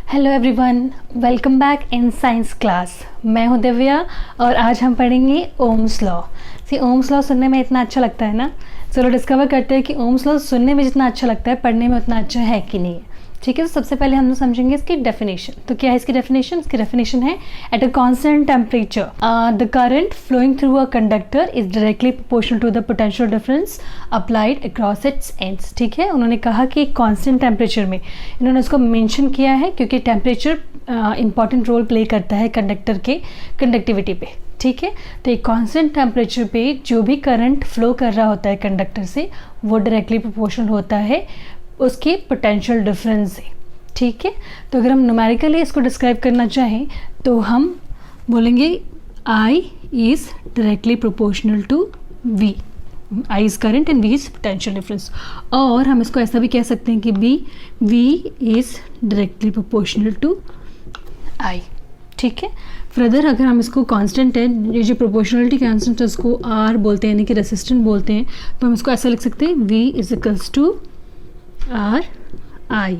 Hello everyone, welcome back in science class. मैं हूं दिव्या और आज हम पढ़ेंगे ओम्स लॉ। ओम्स लॉ सुनने में इतना अच्छा लगता है ना। चलो डिस्कवर करते हैं कि ओम्स लॉ सुनने में जितना अच्छा लगता है पढ़ने में उतना अच्छा है कि नहीं है। ठीक है, तो सबसे पहले हम लोग समझेंगे इसकी डेफिनेशन। तो क्या है इसकी डेफिनेशन? इसकी डेफिनेशन है at a constant temperature the current flowing through a conductor is directly proportional to the potential difference applied across its ends. ठीक है, उन्होंने कहा कि कांस्टेंट टेम्परेचर में, इन्होंने उसको मेंशन किया है क्योंकि टेम्परेचर इंपॉर्टेंट रोल प्ले करता है कंडक्टर के कंडक्टिविटी पे। ठीक है, तो एक कांस्टेंट टेम्परेचर पे जो भी करंट फ्लो कर रहा होता है कंडक्टर से वो डायरेक्टली प्रोपोर्शनल होता है उसके पोटेंशियल डिफरेंस से। ठीक है, तो अगर हम न्यूमेरिकली इसको डिस्क्राइब करना चाहें तो हम बोलेंगे I is directly proportional to V। I is current and V is potential difference. और हम इसको ऐसा भी कह सकते हैं कि V is directly proportional to I। ठीक है, फर्दर अगर हम इसको कांस्टेंट है, ये जो प्रोपोर्शनलिटी कांस्टेंट है उसको R बोलते हैं यानी कि रेसिस्टेंट बोलते हैं, तो हम इसको ऐसा लिख सकते हैं V is equals to R I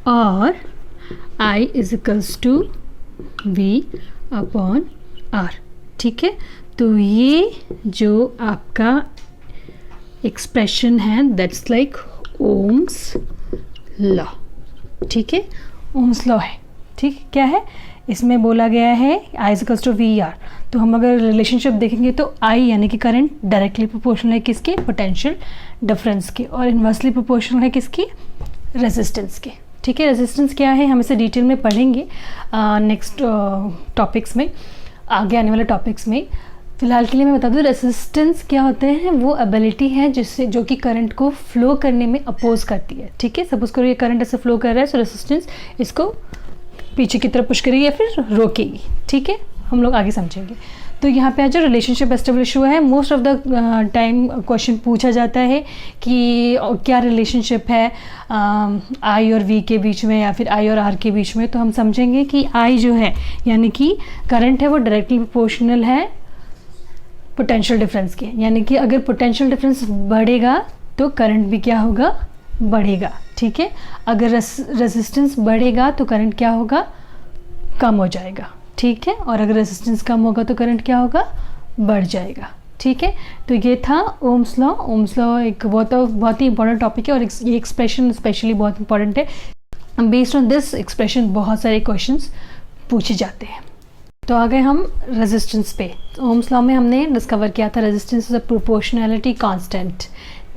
और I is equals to V upon R। ठीक है, तो ये जो आपका एक्सप्रेशन है दैट्स लाइक ओम्स लॉ। ठीक है, ओम्स लॉ है। ठीक, क्या है इसमें बोला गया है I is equals to V R. तो हम अगर रिलेशनशिप देखेंगे तो I यानी कि करंट डायरेक्टली प्रोपोर्शनल है किसके? पोटेंशियल डिफरेंस के, और इन्वर्सली प्रोपोर्शनल है किसकी? रेजिस्टेंस के। ठीक है, रेजिस्टेंस क्या है हम इसे डिटेल में पढ़ेंगे नेक्स्ट टॉपिक्स में, आगे आने वाले टॉपिक्स में। फिलहाल के लिए मैं बता दूं रेजिस्टेंस क्या होते हैं। वो एबिलिटी है जिससे जो कि करंट को फ्लो करने में अपोज करती है। ठीक है, सपोज करो ये करंट ऐसे फ्लो कर रहा है, सो रेजिस्टेंस इसको पीछे की तरफ पुश करेगी या फिर रोकेगी। ठीक है, हम लोग आगे समझेंगे। तो यहाँ पे आज जो रिलेशनशिप एस्टेब्लिश हुआ है, most of the time question पूछा जाता है कि क्या रिलेशनशिप है आई और वी के बीच में या फिर आई और आर के बीच में। तो हम समझेंगे कि आई जो है यानी कि करंट है वो डायरेक्टली प्रोपोर्शनल है पोटेंशियल डिफरेंस के, यानी कि अगर पोटेंशियल डिफरेंस बढ़ेगा तो करंट भी क्या होगा? बढ़ेगा। ठीक है, अगर रेजिस्टेंस बढ़ेगा तो करंट क्या होगा? कम हो जाएगा। ठीक है, और अगर रेजिस्टेंस कम होगा तो करंट क्या होगा? बढ़ जाएगा। ठीक है, तो ये था ओम्स लॉ। ओम्स लॉ एक बहुत ही इंपॉर्टेंट टॉपिक है और ये एक्सप्रेशन स्पेशली बहुत इंपॉर्टेंट है। बेस्ड ऑन दिस एक्सप्रेशन बहुत सारे क्वेश्चंस पूछे जाते हैं। तो आ गए हम रेजिस्टेंस पे। ओम्स लॉ में हमने डिस्कवर किया था resistance is a proportionality constant.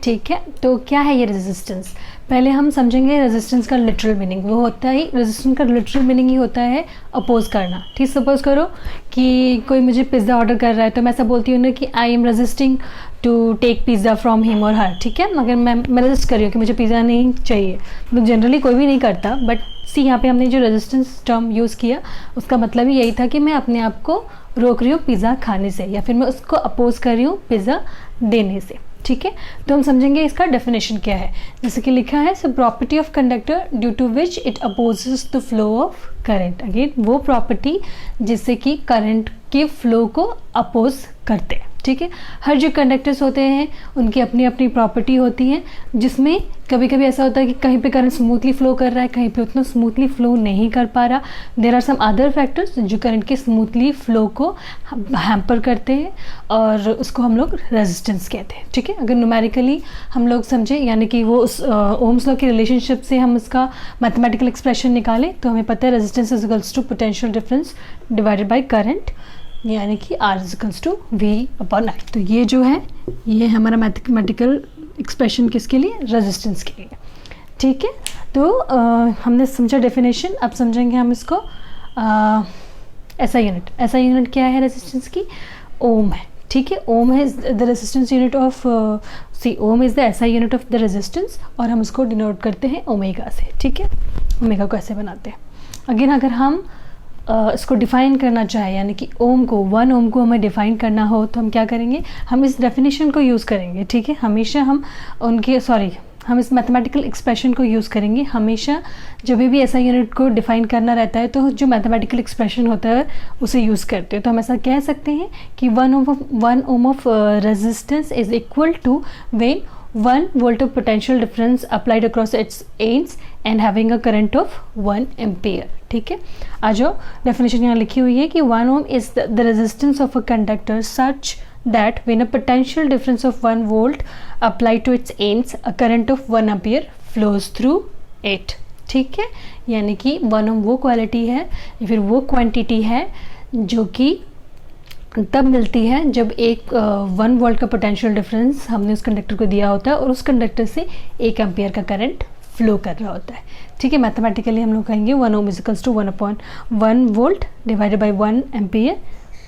ठीक है, तो क्या है ये रेजिस्टेंस? पहले हम समझेंगे रेजिस्टेंस का लिटरल मीनिंग। वो होता ही रेजिस्टेंस का लिटरल मीनिंग ही होता है अपोज करना। ठीक, सपोज करो कि कोई मुझे पिज़्ज़ा ऑर्डर कर रहा है तो मैं ऐसा बोलती हूँ ना कि I am resisting to take pizza from him और हर। ठीक है, मगर मैं रेजिस्ट कर रही हूँ कि मुझे पिज़्ज़ा नहीं चाहिए। मतलब जनरली कोई भी नहीं करता, बट सी यहाँ पे हमने जो रेजिस्टेंस टर्म यूज़ किया उसका मतलब ही यही था कि मैं अपने आप को रोक रही हूँ पिज़्ज़ा खाने से या फिर मैं उसको अपोज कर रही हूँ पिज़्ज़ा देने से। ठीक है, तो हम समझेंगे इसका डेफिनेशन क्या है। जैसे कि लिखा है, so property of conductor due to which it opposes the flow of current. Again वो प्रॉपर्टी जिससे कि करंट के फ्लो को अपोज करते हैं। ठीक है, हर जो कंडक्टर्स होते हैं उनकी अपनी अपनी प्रॉपर्टी होती है, जिसमें कभी कभी ऐसा होता है कि कहीं पे करंट स्मूथली फ्लो कर रहा है, कहीं पे उतना स्मूथली फ्लो नहीं कर पा रहा। There are some other factors जो करंट के स्मूथली फ्लो को हैम्पर करते हैं और उसको हम लोग रेजिस्टेंस कहते हैं। ठीक है, अगर न्यूमेरिकली हम लोग समझे यानी कि वो उस ओम्स लॉ की रिलेशनशिप से हम उसका मैथमेटिकल एक्सप्रेशन निकालें तो हमें पता है resistance is equals to potential difference divided by current, यानी कि R is equals to V upon I। तो ये जो है ये हमारा मैथमेटिकल एक्सप्रेशन किसके लिए? रेजिस्टेंस के लिए। ठीक है, तो हमने समझा डेफिनेशन। अब समझेंगे हम इसको SI यूनिट। SI यूनिट क्या है रेजिस्टेंस की? ओम है। ठीक है, ओम है the resistance unit of ohm is the SI unit of the resistance और हम इसको डिनोट करते हैं ओमेगा से। ठीक है, ओमेगा को ऐसे बनाते हैं। अगेन अगर हम इसको डिफ़ाइन करना चाहे यानी कि ओम को 1 ओम को हमें डिफ़ाइन करना हो तो हम क्या करेंगे? हम इस डेफिनेशन को यूज़ करेंगे। ठीक है, हमेशा हम इस मैथमेटिकल एक्सप्रेशन को यूज़ करेंगे। हमेशा जब भी ऐसा यूनिट को डिफ़ाइन करना रहता है तो जो मैथमेटिकल एक्सप्रेशन होता है उसे यूज़ करते हैं। तो हम ऐसा कह सकते हैं कि 1 ohm of resistance is equal to when 1 volt of potential difference applied across its ends and having a current of 1 ampere. ठीक है, आ जाओ, डेफिनेशन यहाँ लिखी हुई है कि 1 ohm is the resistance of a conductor such that when a potential difference of 1 volt applied to its ends, a current of 1 ampere flows through it. ठीक है, यानी कि 1 ohm वो क्वालिटी है या फिर वो क्वांटिटी है जो कि तब मिलती है जब एक 1 वोल्ट का पोटेंशियल डिफरेंस हमने उस कंडक्टर को दिया होता है और उस कंडक्टर से 1 एम्पियर का करंट फ्लो कर रहा होता है. ठीक है, मैथमेटिकली हम लोग कहेंगे 1 ohm equals to 1/1 volt divided by 1 ampere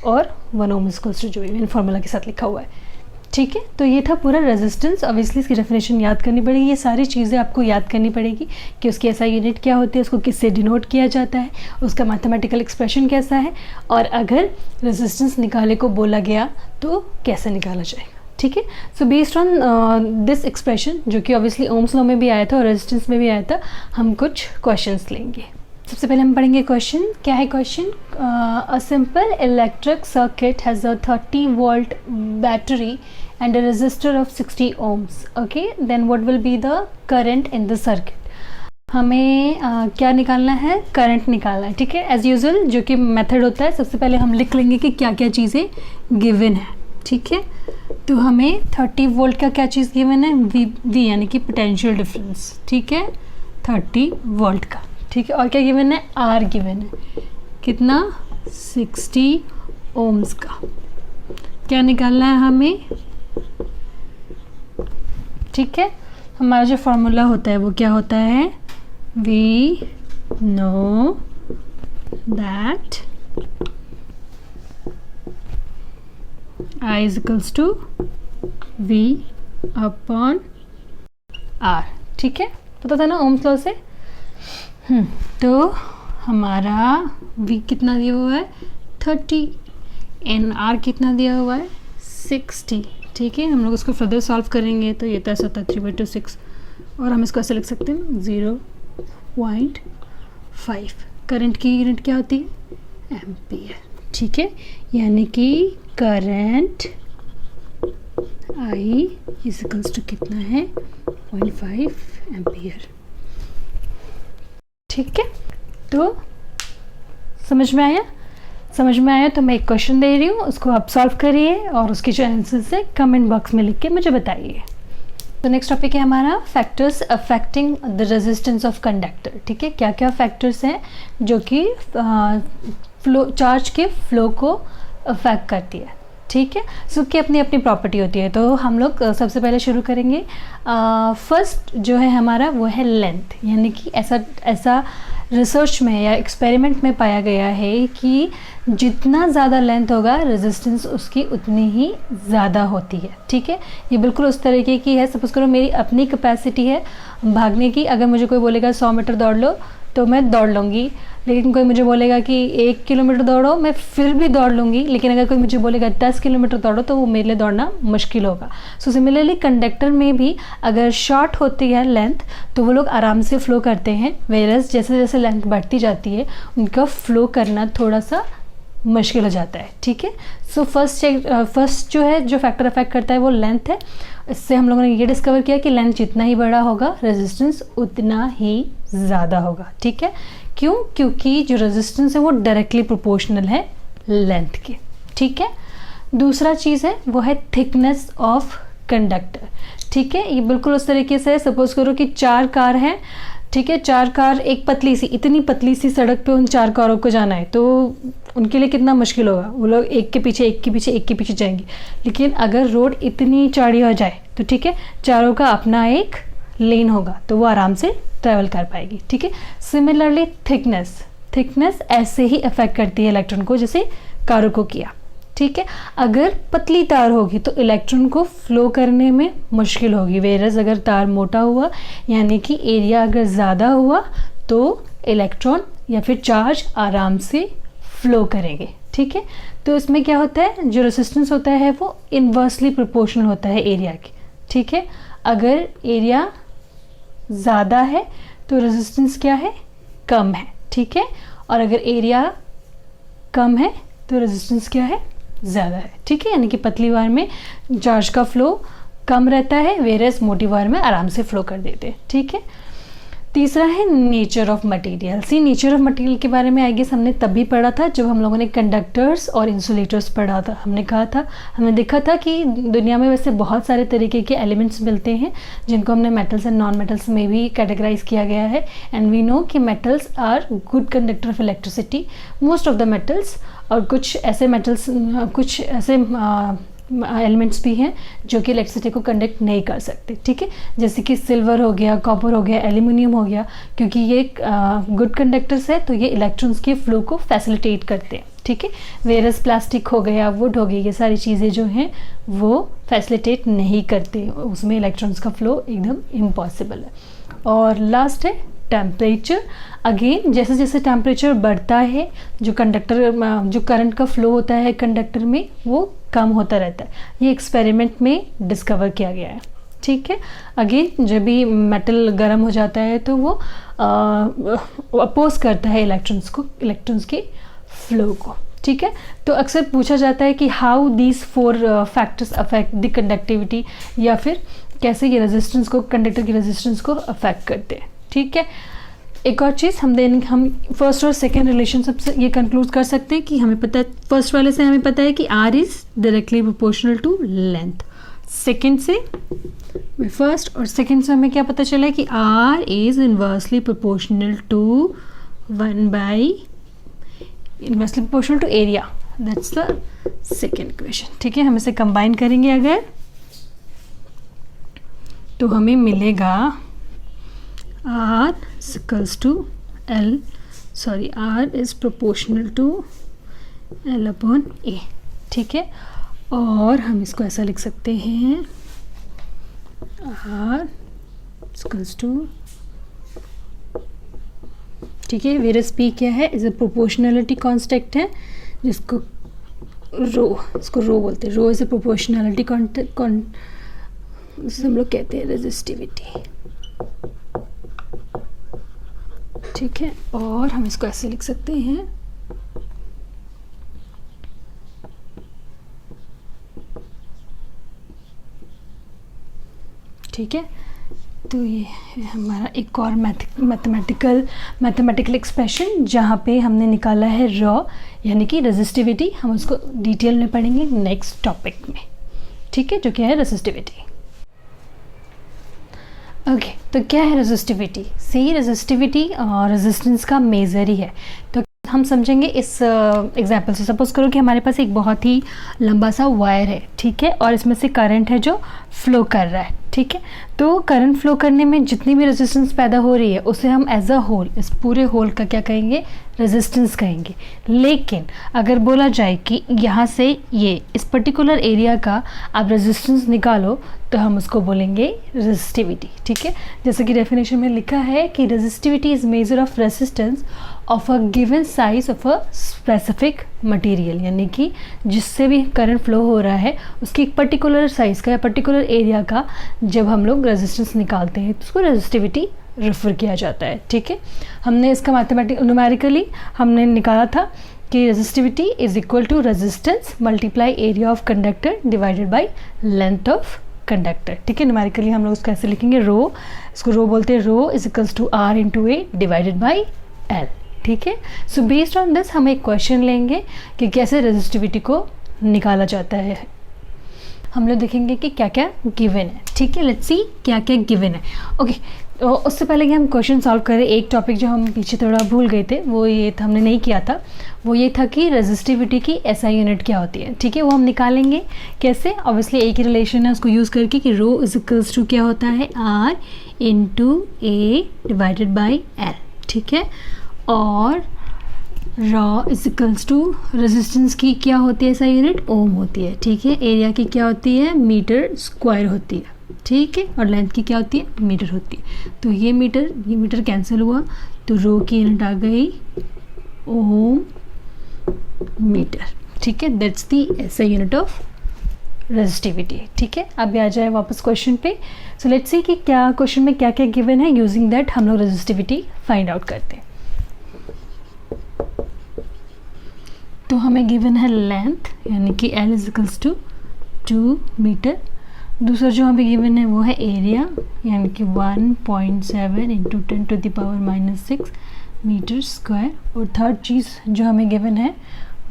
और 1 ओम इजिकल्स टू जो भी फॉर्मूला के साथ लिखा हुआ है. ठीक है, तो ये था पूरा रेजिस्टेंस. ऑब्वियसली इसकी डेफिनेशन याद करनी पड़ेगी, ये सारी चीज़ें आपको याद करनी पड़ेगी कि उसकी ऐसा यूनिट क्या होती है, उसको किससे डिनोट किया जाता है, उसका मैथमेटिकल एक्सप्रेशन कैसा है, और अगर रेजिस्टेंस निकाले को बोला गया तो कैसे निकाला जाएगा. ठीक है, so based on this expression जो कि ऑब्वियसली ओम्स लॉ में भी आया था और रेजिस्टेंस में भी आया था, हम कुछ क्वेश्चंस लेंगे. सबसे पहले हम पढ़ेंगे क्वेश्चन. क्या है question? A simple electric circuit has a 30 volt battery and a resistor of 60 ohms. Okay, then what will be the current in the circuit? हमें क्या निकालना है? करंट निकालना है. ठीक है, एज यूजुअल जो कि मेथड होता है, सबसे पहले हम लिख लेंगे कि क्या क्या चीज़ें गिवन है. ठीक है, तो हमें 30 वोल्ट का क्या चीज़ गिवन है? वी यानी कि पोटेंशियल डिफरेंस. ठीक है, 30 वोल्ट का. ठीक है, और क्या गिवन है? आर गिवन है. कितना? 60 ओम्स का. क्या निकालना है हमें? ठीक है, हमारा जो फॉर्मूला होता है वो क्या होता है? We know that I is equals to V upon R. ठीक है, पता था ना ओम्स लॉ से. तो हमारा वी कितना दिया हुआ है? 30 एंड आर कितना दिया हुआ है? 60. ठीक है, हम लोग इसको फर्दर सॉल्व करेंगे तो ये तो ऐसा होता है 3/6 और हम इसको ऐसे लिख सकते हैं 0.5. करंट की यूनिट क्या होती है? एम्पियर. ठीक है, यानी कि current I is equals to कितना है? 0.5 एम्पियर. ठीक है, तो समझ में आया? समझ में आया तो मैं एक क्वेश्चन दे रही हूँ, उसको आप सॉल्व करिए और उसके जो आंसर्स है कमेंट बॉक्स में लिख के मुझे बताइए. तो नेक्स्ट टॉपिक है हमारा factors affecting the resistance of conductor. ठीक है, क्या क्या फैक्टर्स हैं जो कि फ्लो चार्ज के फ्लो को अफेक्ट करती है. ठीक है, सबकी अपनी अपनी प्रॉपर्टी होती है. तो हम लोग सबसे पहले शुरू करेंगे. फर्स्ट जो है हमारा वो है लेंथ, यानी कि ऐसा रिसर्च में या एक्सपेरिमेंट में पाया गया है कि जितना ज़्यादा लेंथ होगा रेजिस्टेंस उसकी उतनी ही ज़्यादा होती है. ठीक है, ये बिल्कुल उस तरीके की है. सपोज़ करो मेरी अपनी कैपेसिटी है भागने की. अगर मुझे कोई बोलेगा 100 मीटर दौड़ लो तो मैं दौड़ लूँगी, लेकिन कोई मुझे बोलेगा कि 1 किलोमीटर दौड़ो, मैं फिर भी दौड़ लूँगी. लेकिन अगर कोई मुझे बोलेगा 10 किलोमीटर दौड़ो तो वो मेरे लिए दौड़ना मुश्किल होगा. सो सिमिलरली कंडक्टर में भी अगर शॉर्ट होती है लेंथ तो वो लोग आराम से फ्लो करते हैं, वेरस जैसे जैसे लेंथ बढ़ती जाती है उनका फ्लो करना थोड़ा सा मुश्किल हो जाता है. ठीक है, सो फर्स्ट जो है जो फैक्टर अफेक्ट करता है वो लेंथ है. इससे हम लोगों ने ये डिस्कवर किया कि लेंथ जितना ही बड़ा होगा रेजिस्टेंस उतना ही ज़्यादा होगा. ठीक है, क्यों? क्योंकि जो रेजिस्टेंस है वो डायरेक्टली प्रोपोर्शनल है लेंथ के. ठीक है, दूसरा चीज़ है वो है थिकनेस ऑफ कंडक्टर. ठीक है, ये बिल्कुल उस तरीके से सपोज करो कि 4 कार हैं. ठीक है, 4 कार एक पतली सी इतनी पतली सी सड़क पे उन 4 कारों को जाना है तो उनके लिए कितना मुश्किल होगा. वो लोग एक के पीछे एक के पीछे एक के पीछे जाएंगे. लेकिन अगर रोड इतनी चौड़ी हो जाए तो ठीक है, चारों का अपना एक लेन होगा तो वो आराम से ट्रैवल कर पाएगी. ठीक है, सिमिलरली थिकनेस ऐसे ही अफेक्ट करती है इलेक्ट्रॉन को जैसे कारों को किया. ठीक है, अगर पतली तार होगी तो इलेक्ट्रॉन को फ्लो करने में मुश्किल होगी, वेरस अगर तार मोटा हुआ यानी कि एरिया अगर ज़्यादा हुआ तो इलेक्ट्रॉन या फिर चार्ज आराम से फ्लो करेंगे. ठीक है, तो इसमें क्या होता है, जो रेजिस्टेंस होता है वो इन्वर्सली प्रोपोर्शनल होता है एरिया के. ठीक है, अगर एरिया ज़्यादा है तो रेजिस्टेंस क्या है? कम है. ठीक है, और अगर एरिया कम है तो रेजिस्टेंस क्या है? ज़्यादा है. ठीक है, यानी कि पतली वायर में चार्ज का फ्लो कम रहता है, वेरस मोटिव वायर में आराम से फ्लो कर देते हैं, ठीक है। तीसरा है nature of material. See nature of material के बारे में आई गेस हमने तभी पढ़ा था जब हम लोगों ने कंडक्टर्स और इंसुलेटर्स पढ़ा था। हमने कहा था, हमने देखा था कि दुनिया में वैसे बहुत सारे तरीके के एलिमेंट्स मिलते हैं जिनको हमने मेटल्स एंड नॉन मेटल्स में भी कैटेगराइज किया गया है। एंड वी नो कि metals are good conductor of electricity, most of the metals. और कुछ ऐसे मेटल्स, कुछ ऐसे एलिमेंट्स भी हैं जो कि इलेक्ट्रिसिटी को कंडक्ट नहीं कर सकते, ठीक है। जैसे कि सिल्वर हो गया, कॉपर हो गया, एल्यूमिनियम हो गया, क्योंकि ये गुड कंडक्टर्स है तो ये इलेक्ट्रॉन्स के फ्लो को फैसिलिटेट करते हैं, ठीक है। वेरस प्लास्टिक हो गया, वुड हो गई, ये सारी चीज़ें जो हैं वो फैसिलिटेट नहीं करते, उसमें इलेक्ट्रॉन्स का फ्लो एकदम इम्पॉसिबल है। और लास्ट है टेम्परेचर। अगेन जैसे जैसे टेम्परेचर बढ़ता है जो जो करंट का फ्लो होता है कंडक्टर में वो कम होता रहता है। ये एक्सपेरिमेंट में डिस्कवर किया गया है, ठीक है। अगेन जब भी मेटल गर्म हो जाता है तो वो अपोज करता है इलेक्ट्रॉन्स के फ्लो को, ठीक है। तो अक्सर पूछा जाता है कि how these 4 factors affect the conductivity, या फिर कैसे ये रेजिस्टेंस को, कंडक्टर की रेजिस्टेंस को अफेक्ट करते हैं, ठीक है। एक और चीज़ हम फर्स्ट और सेकेंड रिलेशन सबसे ये कंक्लूड कर सकते हैं कि हमें पता है, फर्स्ट वाले से हमें पता है कि R is directly proportional to length. Second से, फर्स्ट और सेकेंड से हमें क्या पता चला है कि R is inversely proportional to 1 by inversely proportional to area. That's the second question, ठीक है। हम इसे कंबाइन करेंगे अगर तो हमें मिलेगा R is proportional to L upon A, ठीक है। और हम इसको ऐसा लिख सकते हैं R equals to, ठीक है, वेरस P क्या है, इज अ प्रोपोर्शनलिटी कांस्टेंट है जिसको इसको रो बोलते हैं। रो इज अ प्रोपोर्शनलिटी हम लोग कहते हैं रेजिस्टिविटी, ठीक है। और हम इसको ऐसे लिख सकते हैं ठीक है। तो ये है हमारा एक और मैथमेटिकल एक्सप्रेशन जहाँ पे हमने निकाला है रॉ यानी कि रेजिस्टिविटी। हम उसको डिटेल में पढ़ेंगे नेक्स्ट टॉपिक में, ठीक है, जो क्या है रेजिस्टिविटी। ओके तो क्या है रेजिस्टिविटी? सही, रेजिस्टिविटी रेजिस्टेंस का मेज़र ही है। तो हम समझेंगे इस एग्जाम्पल से। सपोज़ करो कि हमारे पास एक बहुत ही लंबा सा वायर है, ठीक है, और इसमें से करंट है जो फ्लो कर रहा है, ठीक है। तो करंट फ्लो करने में जितनी भी रेजिस्टेंस पैदा हो रही है उसे हम एज अ होल, इस पूरे होल का क्या कहेंगे, रेजिस्टेंस कहेंगे। लेकिन अगर बोला जाए कि यहाँ से ये इस पर्टिकुलर एरिया का आप रेजिस्टेंस निकालो तो हम उसको बोलेंगे रेजिस्टिविटी, ठीक है। जैसे कि डेफिनेशन में लिखा है कि resistivity is measure of resistance of a given size of a specific material, यानी कि जिससे भी करंट फ्लो हो रहा है उसकी एक पर्टिकुलर साइज़ का या पर्टिकुलर एरिया का जब हम लोग रेजिस्टेंस निकालते हैं तो उसको रेजिस्टिविटी रेफर किया जाता है, ठीक है। हमने इसका न्यूमेरिकली हमने निकाला था कि resistivity is equal to resistance multiply area of conductor divided by length of conductor, ठीक है। न्यूमेरिकली हम लोग उसको ऐसे लिखेंगे, रो, इसको रो बोलते हैं, rho is equals to R into A divided by L, ठीक है। सो बेस्ड ऑन दिस हम एक क्वेश्चन लेंगे कि कैसे रेजिस्टिविटी को निकाला जाता है। हम लोग देखेंगे कि क्या क्या गिवन है, ठीक है। लेट्स सी क्या क्या गिवन है। ओके तो उससे पहले कि हम क्वेश्चन सॉल्व करें, एक टॉपिक जो हम पीछे थोड़ा भूल गए थे वो ये था, हमने नहीं किया था, वो ये था कि रेजिस्टिविटी की एसआई यूनिट क्या होती है, ठीक है। वो हम निकालेंगे कैसे, ऑब्वियसली एक ही रिलेशन है उसको यूज़ करके कि रो इज इक्वल्स टू क्या होता है, R into A divided by L, ठीक है। और rho is equals to resistance की क्या होती है एसआई यूनिट, ओम होती है, ठीक है। एरिया की क्या होती है, मीटर स्क्वायर होती है, ठीक है। और लेंथ की क्या होती है, मीटर होती है। तो ये मीटर कैंसिल हुआ तो रो की यूनिट आ गई ओम मीटर, ठीक है। That's the SI unit of resistivity, ठीक है। अब आ जाए वापस क्वेश्चन पे। सो लेट्स सी कि क्या क्वेश्चन में क्या क्या गिवन है, यूजिंग दैट हम लोग रेजिस्टिविटी फाइंड आउट करते हैं। तो हमें गिवन है लेंथ यानी कि L is equals to 2 metre, दूसरा जो हमें गिवन है वो है एरिया, यानी कि 1.7 इंटू 10⁻⁻6 मीटर स्क्वायर। और थर्ड चीज़ जो हमें गिवन है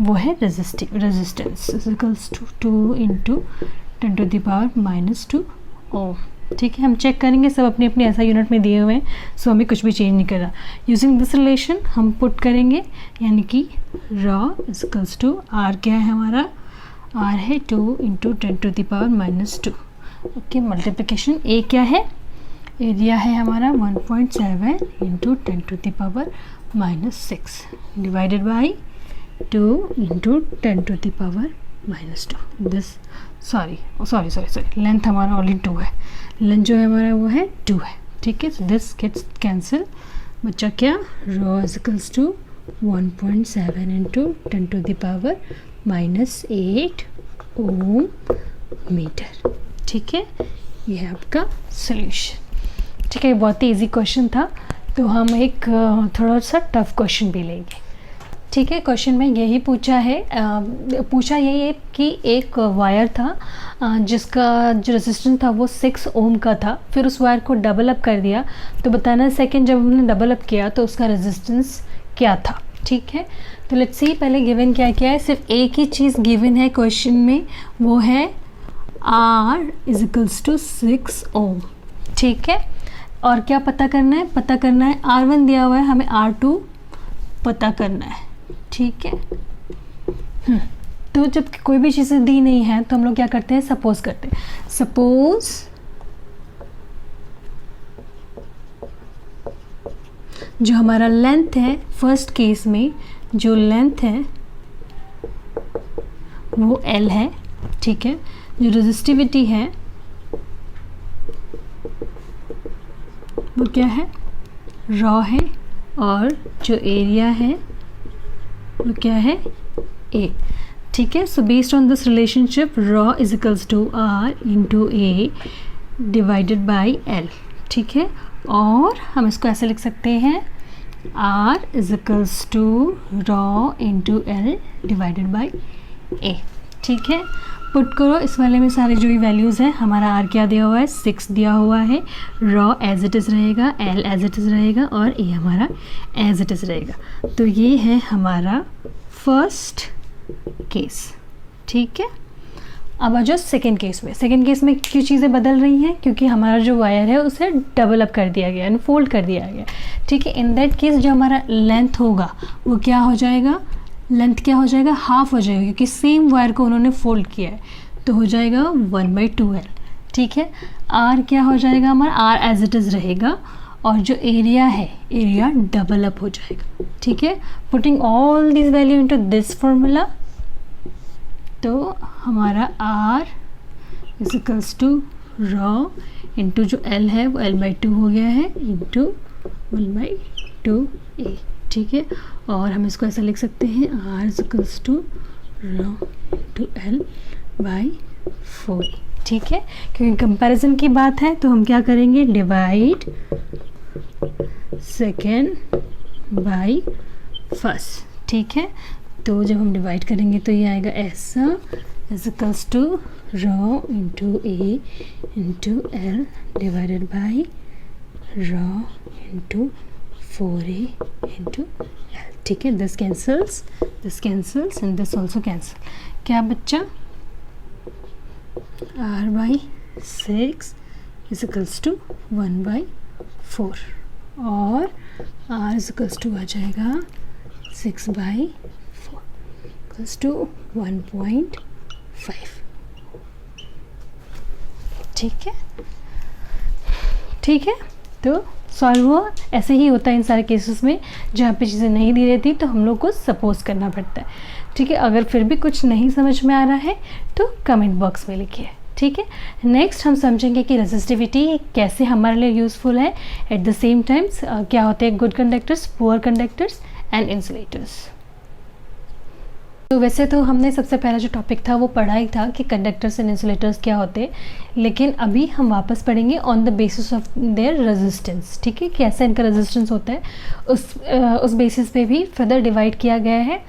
वो है रेजिस्टेंस इक्वल्स टू 2 इंटू 10⁻⁻2 ओम। ठीक है, हम चेक करेंगे, सब अपनी अपनी ऐसा यूनिट में दिए हुए हैं, सो हमें कुछ भी चेंज नहीं करना। यूजिंग दिस रिलेशन हम पुट करेंगे, यानी कि रॉ इक्वल्स टू आर क्या है हमारा, आर है 2 इंटू 10⁻⁻2। ओके, मल्टीप्लिकेशन ए क्या है, एरिया है हमारा 1.7 into 10⁻⁻6 divided by 2 into 10⁻⁻2। This sorry length हमारा ओनली 2 है, लेंथ जो है हमारा वो है 2 है। ठीक है, सो दिस गेट्स कैंसिल, बच्चा क्या, rho equals to 1.7 into 10⁻⁻8 ohm metre. ठीक है, ये है आपका सोल्यूशन। ठीक है, बहुत ही इजी क्वेश्चन था, तो हम एक थोड़ा सा टफ क्वेश्चन भी लेंगे। ठीक है, क्वेश्चन में यही पूछा यही है कि एक वायर था जिसका जो रेजिस्टेंस था वो 6 ओम का था, फिर उस वायर को डबल अप कर दिया, तो बताना सेकंड जब हमने डबल अप किया तो उसका रेजिस्टेंस क्या था। ठीक है, तो लेट्स सी पहले गिवन क्या क्या है, सिर्फ एक ही चीज़ गिवन है क्वेश्चन में, वो है R इक्वल्स टू 6 ओम। ठीक है, और क्या पता करना है, R1 दिया हुआ है, हमें R2 पता करना है। ठीक है, तो जब कोई भी चीज़ें दी नहीं है तो हम लोग क्या करते हैं, सपोज करते हैं। सपोज जो हमारा लेंथ है, फर्स्ट केस में जो लेंथ है वो L है। ठीक है, जो रेजिस्टिविटी है वो क्या है, रॉ है, और जो एरिया है वो क्या है, A। ठीक है, so based on this relationship rho is equals to R into A divided by L। ठीक है, और हम इसको ऐसे लिख सकते हैं, R is equals to rho into L divided by A। ठीक है, पुट करो इस वाले में सारे जो भी वैल्यूज़ हैं, हमारा R क्या दिया हुआ है, 6 दिया हुआ है, रॉ एज इट इज़ रहेगा, L एज इट इज़ रहेगा, और A हमारा एज इट इज़ रहेगा। तो ये है हमारा फर्स्ट केस। ठीक है, अब आ जाओ सेकेंड केस में। सेकेंड केस में क्यों चीज़ें बदल रही हैं, क्योंकि हमारा जो वायर है उसे डबल अप कर दिया गया, यानी फोल्ड कर दिया गया। ठीक है, इन दैट केस जो हमारा लेंथ होगा वो क्या हो जाएगा, लेंथ क्या हो जाएगा, हाफ हो जाएगा, क्योंकि सेम वायर को उन्होंने फोल्ड किया है, तो हो जाएगा 1/2L। ठीक है, R क्या हो जाएगा हमारा, R एज इट इज़ रहेगा, और जो एरिया है, एरिया डबल अप हो जाएगा। ठीक है, putting all this value into this formula, तो हमारा R is equals to rho into जो L है वो L/2 हो गया है, इंटू 1/2A। ठीक है, और हम इसको ऐसा लिख सकते हैं, R is equals to rho into L/4। ठीक है, क्योंकि कंपैरिजन की बात है तो हम क्या करेंगे, डिवाइड सेकेंड बाई फर्स्ट। ठीक है, तो जब हम डिवाइड करेंगे तो ये आएगा ऐसा, is equals to rho into A into L divided by rho into 4A into L। ठीक है, this cancels and this also cancel. क्या बच्चा, R/6 इज इक्वल्स टू 1/4, और R इज इक्वल्स टू आ जाएगा 6/4 इक्वल्स टू 1.5। ठीक है, तो सॉल्व हुआ। ऐसे ही होता है इन सारे केसेस में, जहाँ पे चीज़ें नहीं दी रहती तो हम लोग को सपोज करना पड़ता है। ठीक है, अगर फिर भी कुछ नहीं समझ में आ रहा है तो कमेंट बॉक्स में लिखिए। ठीक है, नेक्स्ट हम समझेंगे कि रेजिस्टिविटी कैसे हमारे लिए यूज़फुल है, एट द सेम टाइम्स क्या होते हैं good conductors, poor conductors and insulators. तो वैसे तो हमने सबसे पहला जो टॉपिक था वो पढ़ा ही था कि कंडक्टर्स एंड इंसुलेटर्स क्या होते हैं, लेकिन अभी हम वापस पढ़ेंगे on the basis of their resistance. ठीक है, कैसा इनका रेजिस्टेंस होता है उस बेसिस पे भी फर्दर डिवाइड किया गया है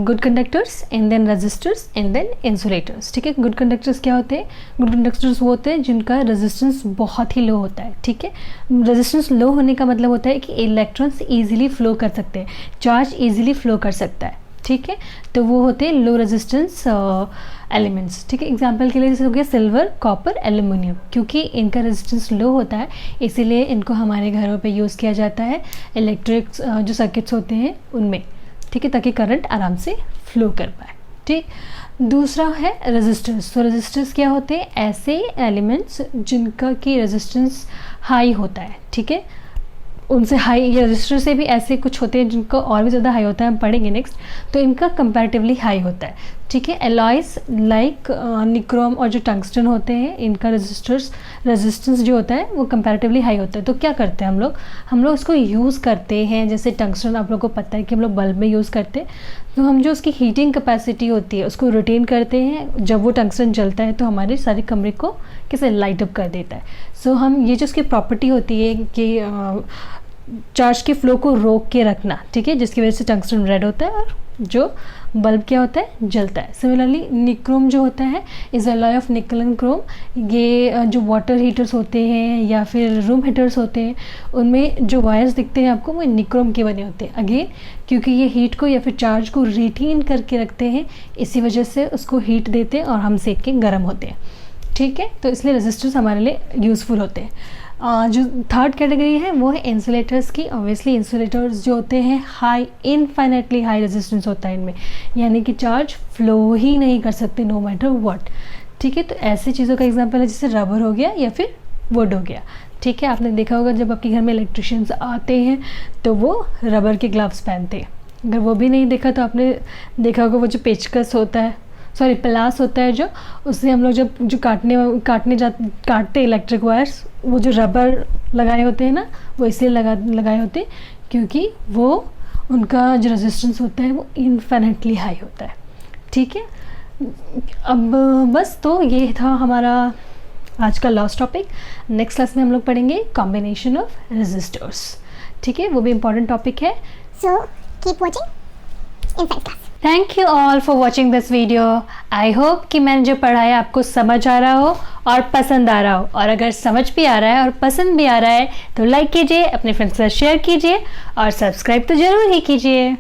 good conductors and then resistors and then insulators. ठीक है, गुड कंडक्टर्स क्या होते हैं? गुड कंडक्टर्स वो होते हैं जिनका रेजिस्टेंस बहुत ही लो होता है। ठीक है, रेजिस्टेंस लो होने का मतलब होता है कि इलेक्ट्रॉन्स ईजिली फ्लो कर सकते हैं, चार्ज ईजिली फ्लो कर सकता है। ठीक है, तो वो होते हैं लो रेजिस्टेंस एलिमेंट्स। ठीक है, एग्जांपल के लिए जैसे हो गया सिल्वर, कॉपर, एल्युमिनियम। क्योंकि इनका रेजिस्टेंस लो होता है इसीलिए इनको हमारे घरों पे यूज़ किया जाता है इलेक्ट्रिक जो सर्किट्स होते हैं उनमें। ठीक है, ताकि करंट आराम से फ्लो कर पाए। ठीक, दूसरा है रेजिस्टर्स। तो रेजिस्टर्स क्या होते हैं? ऐसे एलिमेंट्स जिनका की रेजिस्टेंस हाई होता है। ठीक है, उनसे हाई, या रजिस्टर से भी ऐसे कुछ होते हैं जिनका और भी ज़्यादा हाई होता है, हम पढ़ेंगे नेक्स्ट। तो इनका कंपैरेटिवली हाई होता है। ठीक है, एलॉयस लाइक निक्रोम और जो टंगस्टन होते हैं इनका रेजिस्टेंस जो होता है वो कंपैरेटिवली हाई होता है। तो क्या करते हैं हम लोग उसको यूज़ करते हैं। जैसे टंगस्टन आप लोग को पता है कि हम लोग बल्ब में यूज़ करते हैं, तो हम जो उसकी हीटिंग कैपेसिटी होती है उसको रिटेन करते हैं। जब वो टंगस्टन जलता है तो हमारे सारे कमरे को कैसे लाइट अप कर देता है। सो हम ये जो उसकी प्रॉपर्टी होती है कि चार्ज के फ्लो को रोक के रखना। ठीक है, जिसकी वजह से टंगस्टन रेड होता है और जो बल्ब क्या होता है? जलता है। सिमिलरली निक्रोम जो होता है इज अलॉय ऑफ निकल एंड क्रोम। ये जो वाटर हीटर्स होते हैं या फिर रूम हीटर्स होते हैं उनमें जो वायर्स दिखते हैं आपको वो निक्रोम के बने होते हैं। अगेन क्योंकि ये हीट को या फिर चार्ज को रिटेन करके रखते हैं, इसी वजह से उसको हीट देते हैं और हम सेक के गर्म होते हैं। ठीक है, तो इसलिए रेजिस्टर्स हमारे लिए यूज़फुल होते हैं। जो थर्ड कैटेगरी है वो है इंसुलेटर्स की। ऑब्वियसली इंसुलेटर्स जो होते हैं हाई, इनफाइनेटली हाई रेजिस्टेंस होता है इनमें, यानी कि चार्ज फ्लो ही नहीं कर सकते नो मैटर व्हाट। ठीक है, तो ऐसी चीज़ों का एग्जांपल है जैसे रबर हो गया या फिर वुड हो गया। ठीक है, आपने देखा होगा जब आपके घर में इलेक्ट्रिशियंस आते हैं तो वो रबर के ग्लव्स पहनते हैं। अगर वो भी नहीं देखा तो आपने देखा होगा वो जो पेचकस होता है, सॉरी प्लास होता है, जो उससे हम लोग जब जो काटते इलेक्ट्रिक वायर्स, वो जो रबर लगाए होते हैं ना वो इसलिए लगाए होते हैं क्योंकि वो उनका जो रेजिस्टेंस होता है वो इनफिनिटली हाई होता है। ठीक है, अब बस तो ये था हमारा आज का लास्ट टॉपिक। नेक्स्ट क्लास में हम लोग पढ़ेंगे कॉम्बिनेशन ऑफ रेजिस्टर्स। ठीक है, वो भी इम्पॉर्टेंट टॉपिक है। So keep watching inside class. Thank you all for watching this video. I hope कि मैंने जो पढ़ाया आपको समझ आ रहा हो और पसंद आ रहा हो, और अगर समझ भी आ रहा है और पसंद भी आ रहा है तो लाइक कीजिए, अपने फ्रेंड्स के साथ शेयर कीजिए और सब्सक्राइब तो ज़रूर ही कीजिए।